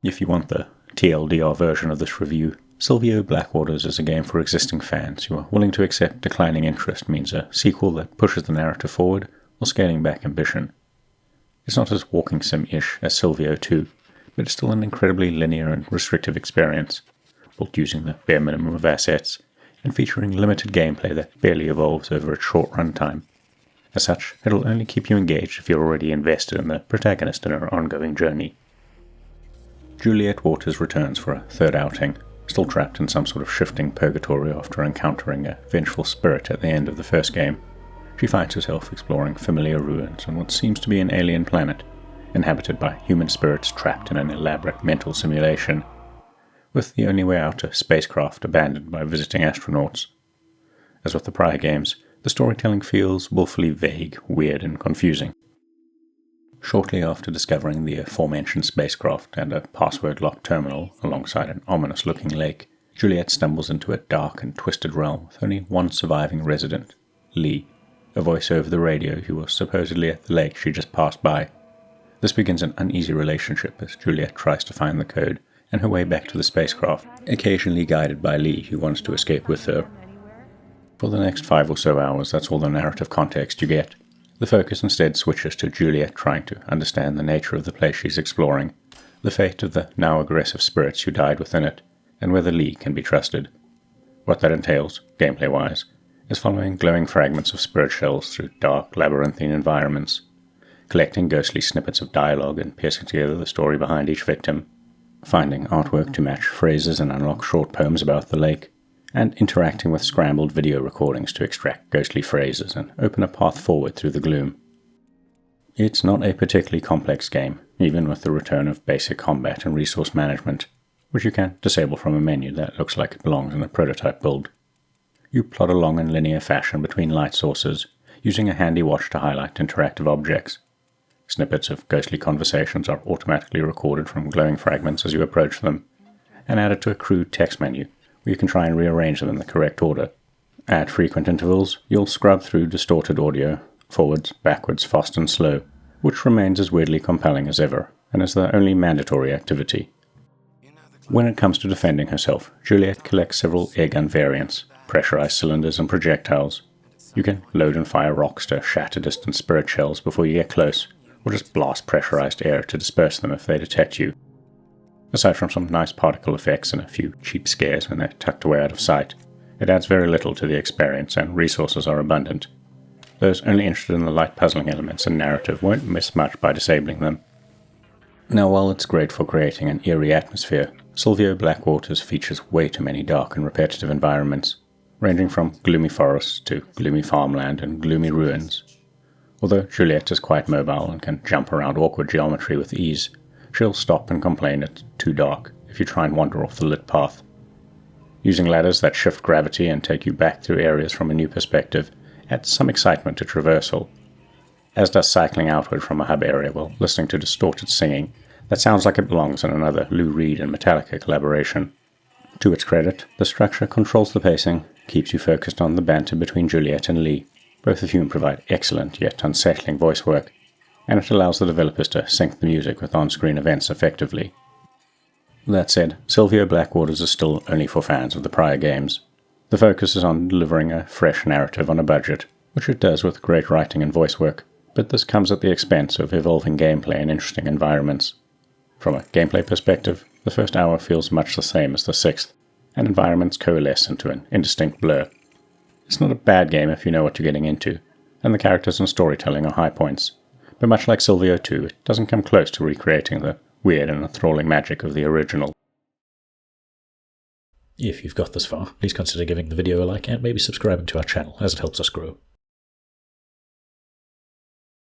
If you want the TLDR version of this review, Sylvio Blackwaters is a game for existing fans who are willing to accept declining interest means a sequel that pushes the narrative forward or scaling back ambition. It's not as walking sim-ish as Sylvio 2, but it's still an incredibly linear and restrictive experience, built using the bare minimum of assets, and featuring limited gameplay that barely evolves over its short runtime. As such, it'll only keep you engaged if you're already invested in the protagonist and her ongoing journey. Juliet Waters returns for a third outing, still trapped in some sort of shifting purgatory after encountering a vengeful spirit at the end of the first game. She finds herself exploring familiar ruins on what seems to be an alien planet, inhabited by human spirits trapped in an elaborate mental simulation, with the only way out a spacecraft abandoned by visiting astronauts. As with the prior games, the storytelling feels woefully vague, weird, and confusing. Shortly after discovering the aforementioned spacecraft and a password-locked terminal alongside an ominous-looking lake, Juliet stumbles into a dark and twisted realm with only one surviving resident, Lee, a voice over the radio who was supposedly at the lake she just passed by. This begins an uneasy relationship as Juliet tries to find the code and her way back to the spacecraft, occasionally guided by Lee, who wants to escape with her. For the next 5 or so hours, that's all the narrative context you get. The focus instead switches to Juliet trying to understand the nature of the place she's exploring, the fate of the now aggressive spirits who died within it, and whether Lee can be trusted. What that entails, gameplay-wise, is following glowing fragments of spirit shells through dark, labyrinthine environments, collecting ghostly snippets of dialogue and piecing together the story behind each victim, finding artwork to match phrases and unlock short poems about the lake, and interacting with scrambled video recordings to extract ghostly phrases and open a path forward through the gloom. It's not a particularly complex game, even with the return of basic combat and resource management, which you can disable from a menu that looks like it belongs in a prototype build. You plod along in linear fashion between light sources, using a handy watch to highlight interactive objects. Snippets of ghostly conversations are automatically recorded from glowing fragments as you approach them, and added to a crude text menu where you can try and rearrange them in the correct order. At frequent intervals, you'll scrub through distorted audio, forwards, backwards, fast and slow, which remains as weirdly compelling as ever, and is the only mandatory activity. When it comes to defending herself, Juliet collects several airgun variants, pressurized cylinders and projectiles. You can load and fire rocks to shatter distant spirit shells before you get close, or just blast pressurized air to disperse them if they detect you. Aside from some nice particle effects and a few cheap scares when they're tucked away out of sight, it adds very little to the experience and resources are abundant. Those only interested in the light puzzling elements and narrative won't miss much by disabling them. Now, while it's great for creating an eerie atmosphere, Sylvio Blackwaters features way too many dark and repetitive environments, ranging from gloomy forests to gloomy farmland and gloomy ruins. Although Juliet is quite mobile and can jump around awkward geometry with ease, she'll stop and complain it's too dark if you try and wander off the lit path. Using ladders that shift gravity and take you back through areas from a new perspective adds some excitement to traversal, as does cycling outward from a hub area while listening to distorted singing that sounds like it belongs in another Lou Reed and Metallica collaboration. To its credit, the structure controls the pacing, keeps you focused on the banter between Juliet and Lee, both of whom provide excellent yet unsettling voice work, and it allows the developers to sync the music with on-screen events effectively. That said, Sylvio Blackwaters is still only for fans of the prior games. The focus is on delivering a fresh narrative on a budget, which it does with great writing and voice work, but this comes at the expense of evolving gameplay and interesting environments. From a gameplay perspective, the first hour feels much the same as the sixth, and environments coalesce into an indistinct blur. It's not a bad game if you know what you're getting into, and the characters and storytelling are high points, but much like Sylvio 2, it doesn't come close to recreating the weird and enthralling magic of the original. If you've got this far, please consider giving the video a like and maybe subscribing to our channel as it helps us grow.